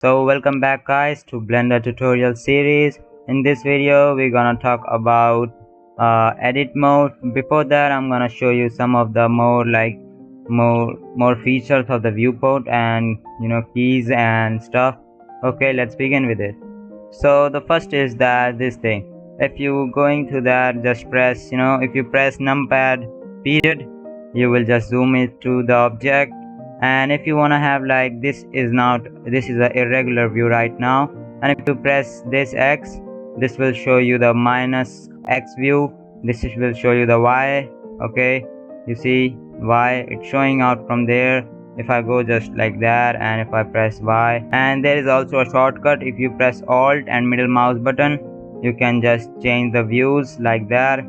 So welcome back guys to Blender tutorial series. In this video we're gonna talk about edit mode. Before that I'm gonna show you some of the more features of the viewport and keys and stuff. Okay, let's begin with it. So the first is that this thing, if you going to that, just press, if you press numpad period, you will just zoom it to the object. And if you want to have like this is a irregular view right now, and if you press this X, this will show you the minus X view. This will show you the Y. Okay, you see Y, it's showing out from there. If I go just like that, and if I press Y, and there is also a shortcut. If you press Alt and middle mouse button, you can just change the views like that.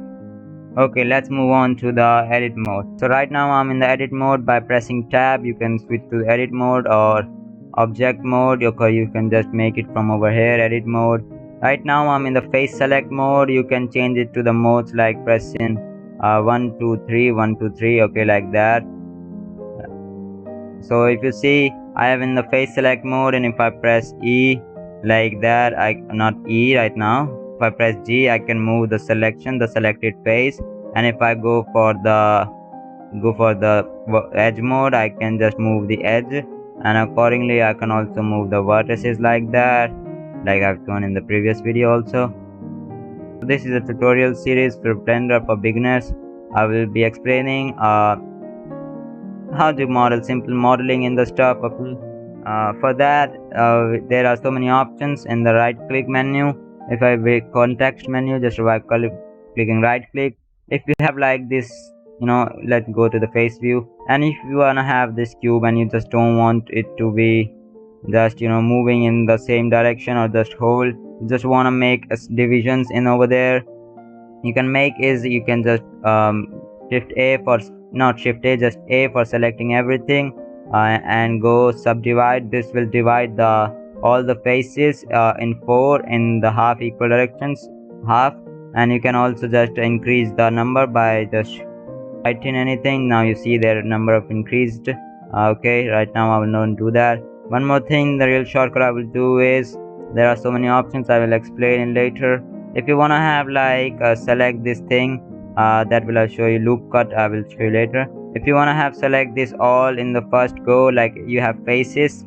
Okay, let's move on to the edit mode. So right now I'm in the edit mode. By pressing tab you can switch to edit mode or object mode. Okay, you can just make it from over here, edit mode. Right now I'm in the face select mode. You can change it to the modes like pressing 1 2 3 1 2 3, okay, like that. So if you see, I have in the face select mode, and if I press E like that, not E right now, if I press G, I can move the selected face. And if I go for the edge mode, I can just move the edge, and accordingly I can also move the vertices like that, like I've shown in the previous video also. This is a tutorial series for Blender for beginners. I will be explaining how to model simple modeling in the stuff. Okay, for that there are so many options in the right click menu. If I make context menu, just by clicking right click. If you have like this, let's go to the face view, and if you wanna have this cube and you just don't want it to be just moving in the same direction or just whole, you just want to make divisions in over there, you can make is you can just shift A for not shift A, just A for selecting everything, and go subdivide. This will divide the all the faces in 4 in the half equal directions, half. And you can also just increase the number by just writing anything. Now you see their number of increased. Okay, right now I will not do that. One more thing, the real shortcut I will do is, there are so many options, I will explain in later. If you want to have like select this thing, that will I'll show you loop cut, I will show you later. If you want to have select this all in the first go, like you have faces.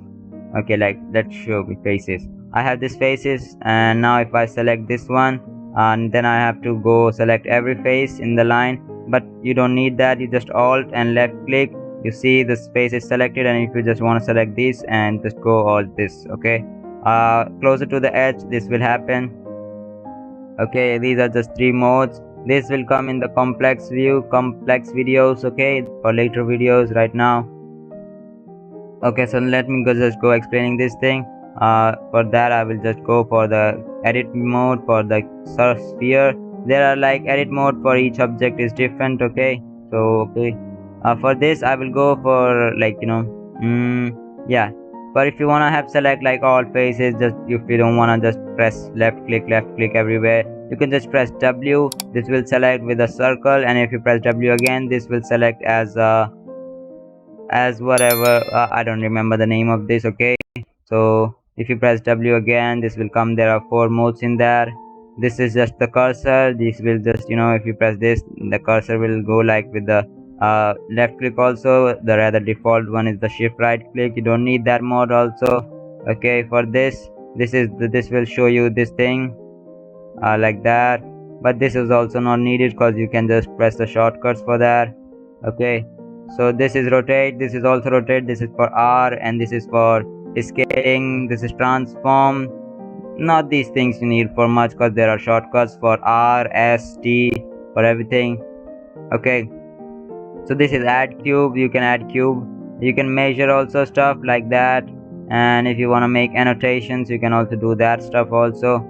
Okay, like let's show me faces. I have this faces, and now if I select this one, and then I have to go select every face in the line, but you don't need that. You just alt and left click, you see the space is selected, and if you just want to select this and just go all this. Okay, closer to the edge this will happen. Okay, these are just 3 modes. This will come in the complex videos, okay, for later videos. Right now, okay, so let me just go explaining this thing. For that I will just go for the edit mode. For the sphere, there are like edit mode for each object is different. Okay, so okay, for this I will go for like yeah. But if you want to have select like all faces, just if you don't want to just press left click everywhere, you can just press W. This will select with a circle, and if you press W again, this will select as whatever, I don't remember the name of this. Okay, so if you press W again, this will come. There are 4 modes in there. This is just the cursor. This will just if you press this, the cursor will go like with the left click. Also the rather default one is the shift right click. You don't need that mode also. Okay, for this this will show you this thing like that, but this is also not needed because you can just press the shortcuts for that. Okay, so this is rotate, this is also rotate, this is for R, and this is for scaling, this is transform. Not these things you need for much because there are shortcuts for R, S, T for everything. Okay, so this is add cube. You can add cube, you can measure also stuff like that, and if you want to make annotations you can also do that stuff also.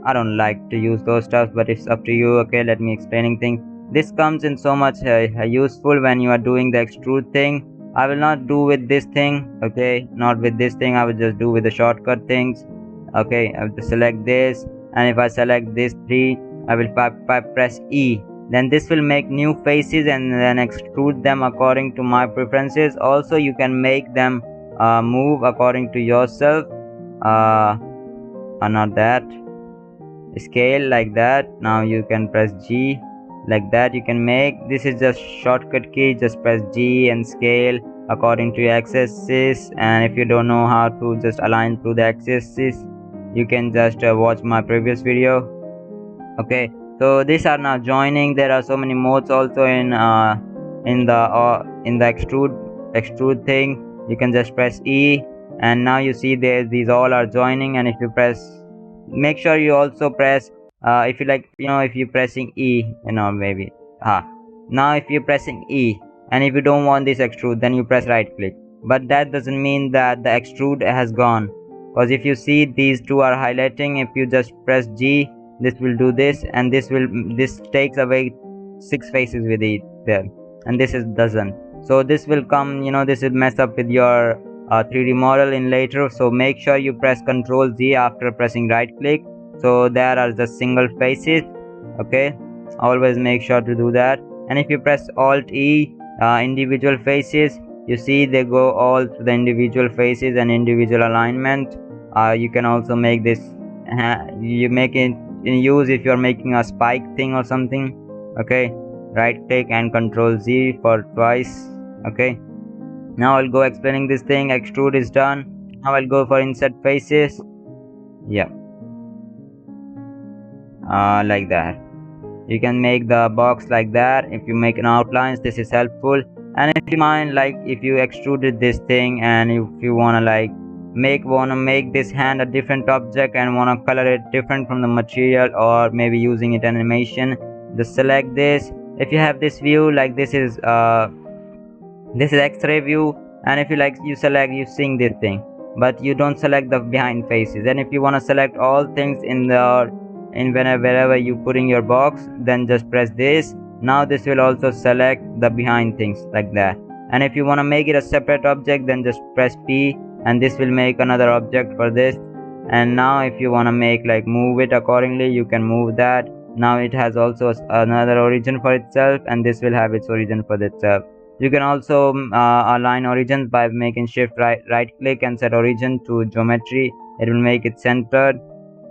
I don't like to use those stuff, but it's up to you. Okay, let me explaining things. This comes in so much useful when you are doing the extrude thing. I will not do with this thing. Okay, not with this thing, I will just do with the shortcut things. Okay, I have to select this, and if I select this 3, I will press E, then this will make new faces and then extrude them according to my preferences. Also you can make them move according to yourself. Not that scale like that. Now you can press G like that. You can make this is just shortcut key. Just press G and scale according to your axes. And if you don't know how to just align through the axes, you can just watch my previous video. Okay, so these are now joining. There are so many modes also in the extrude thing. You can just press E, and now you see there these all are joining. And if you press, make sure you also press if you like, if you're pressing E, maybe now if you're pressing E, and if you don't want this extrude, then you press right click. But that doesn't mean that the extrude has gone, because if you see these two are highlighting. If you just press G, this will do this, and this takes away 6 faces with it there, and this is doesn't. So this will come, this will mess up with your 3D model in later. So make sure you press Ctrl Z after pressing right click, so there are just single faces. Okay, always make sure to do that. And if you press Alt E, individual faces, you see they go all to the individual faces and individual alignment. You can also make this, you make it in use if you're making a spike thing or something. Okay, right click and Ctrl Z for twice. Okay, now I'll go explaining this thing. Extrude is done. Now I'll go for insert faces. Yeah, like that. You can make the box like that. If you make an outlines, this is helpful. And if you mind, like if you extruded this thing, and if you wanna like wanna make this hand a different object and wanna color it different from the material, or maybe using it animation, just select this. If you have this view, like this is X-ray view, and if you like, you select, you seeing this thing, but you don't select the behind faces. And if you want to select all things in wherever you putting your box, then just press this. Now this will also select the behind things like that. And if you want to make it a separate object, then just press P, and this will make another object for this. And now if you want to make like move it accordingly, you can move that. Now it has also another origin for itself, and this will have its origin for itself. You can also align origins by making shift right click and set origin to geometry. It will make it centered.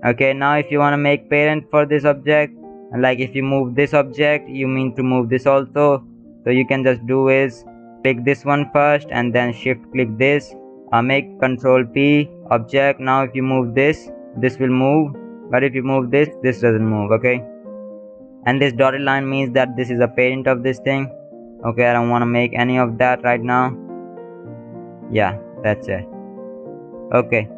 Okay, now if you want to make parent for this object, like if you move this object, you mean to move this also. So you can just do is click this one first and then shift click this, make Control P object. Now if you move this will move, but if you move this doesn't move. Okay, and this dotted line means that this is a parent of this thing. Okay, I don't want to make any of that right now. Yeah, that's it. Okay,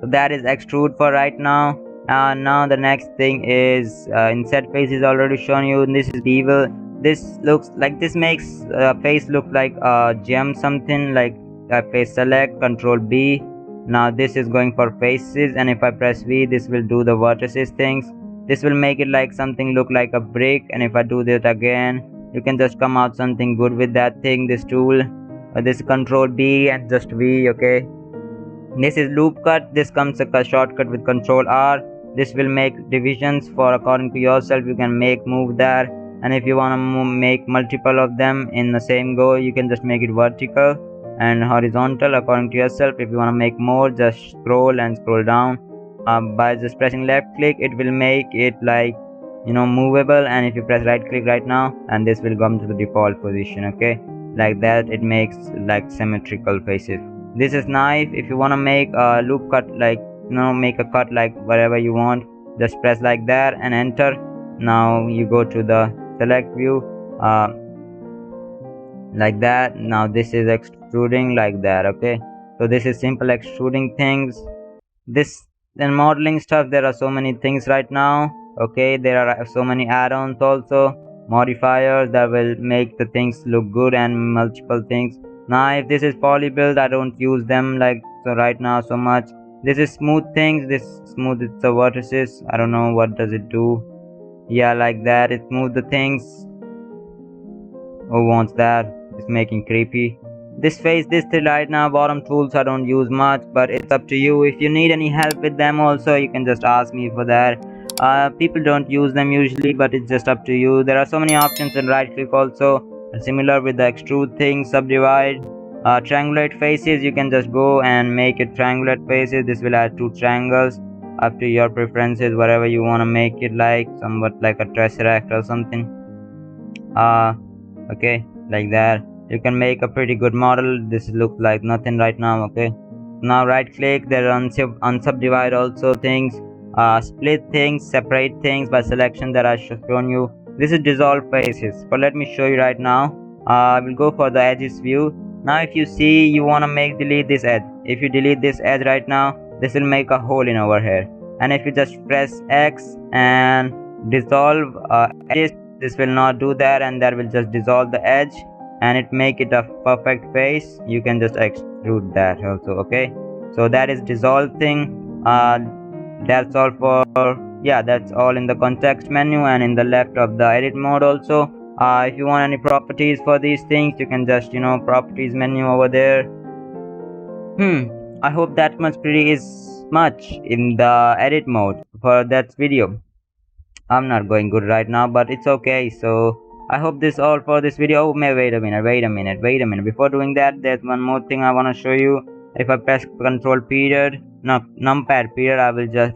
so that is extrude for right now. Now the next thing is insert face is already shown you. This is bevel. This looks like, this makes face look like a gem something, like face select Control B. Now this is going for faces, and if I press V, this will do the vertices things. This will make it like something look like a brick, and if I do that again, you can just come out something good with that thing, this tool. This Control B and just V. Okay, this is loop cut. This comes a shortcut with Control R. This will make divisions for according to yourself. You can move there, and if you want to make multiple of them in the same go, you can just make it vertical and horizontal according to yourself. If you want to make more, just scroll and scroll down. By just pressing left click, it will make it like movable, and if you press right click right now, and this will come to the default position. Okay, like that, it makes like symmetrical faces. This is knife. If you want to make a loop cut, like make a cut like wherever you want, just press like that and enter. Now you go to the select view, like that. Now this is extruding like that. Okay, so this is simple extruding things. This and modeling stuff, there are so many things right now. Okay, there are so many add-ons also, modifiers that will make the things look good, and multiple things. Now if this is poly build, I don't use them like so right now so much. This is smooth things. This smooth it's the vertices. I don't know what does it do. Yeah, like that, it smooth the things. Who wants that? It's making creepy. This face, this right now bottom tools I don't use much, but it's up to you. If you need any help with them also, you can just ask me for that. People don't use them usually, but it's just up to you. There are so many options in right click also, similar with the extrude thing, subdivide. triangulate faces, you can just go and make it triangulate faces. This will add two triangles up to your preferences, whatever you want to make it, like somewhat like a tesseract or something. Okay, like that. You can make a pretty good model. This looks like nothing right now. Okay, now right click, there are unsubdivide also things, split things, separate things by selection that I shown you. This is dissolve faces, but let me show you right now. I will go for the edges view. Now if you see, you want to delete this edge. If you delete this edge right now, this will make a hole in over here. And if you just press X and dissolve edges, this will not do that, and that will just dissolve the edge and it make it a perfect face. You can just extrude that also. Okay, so that is dissolve thing. That's all for, yeah, that's all in the context menu and in the left of the edit mode also. If you want any properties for these things, you can just properties menu over there. I hope that much pretty is much in the edit mode for that video. I'm not going good right now, but it's okay. So I hope this all for this video. Oh, wait a minute. Before doing that, there's one more thing I want to show you. If I press Control period, no, numpad period, I will just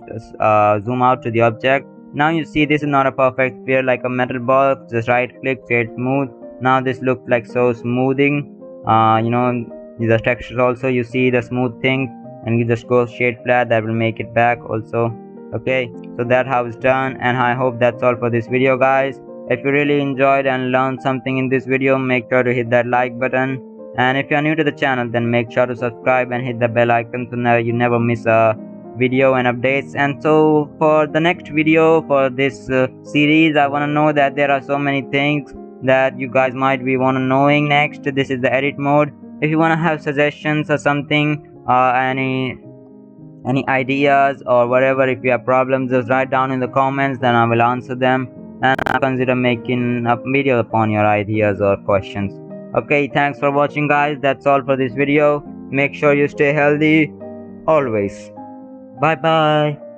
zoom out to the object. Now you see this is not a perfect sphere like a metal ball. Just right click, shade smooth. Now this looks like so smoothing. The textures also, you see the smooth thing, and you just go shade flat, that will make it back also. Okay, so that's how it's done, and I hope that's all for this video, guys. If you really enjoyed and learned something in this video, make sure to hit that like button, and if you're new to the channel, then make sure to subscribe and hit the bell icon so you never miss a video and updates. And so for the next video for this series, I want to know that there are so many things that you guys might be knowing next. This is the edit mode. If you want to have suggestions or something, any ideas or whatever, if you have problems, just write down in the comments, then I will answer them, and I'll consider making a video upon your ideas or questions. Okay, thanks for watching, guys. That's all for this video. Make sure you stay healthy always. Bye bye.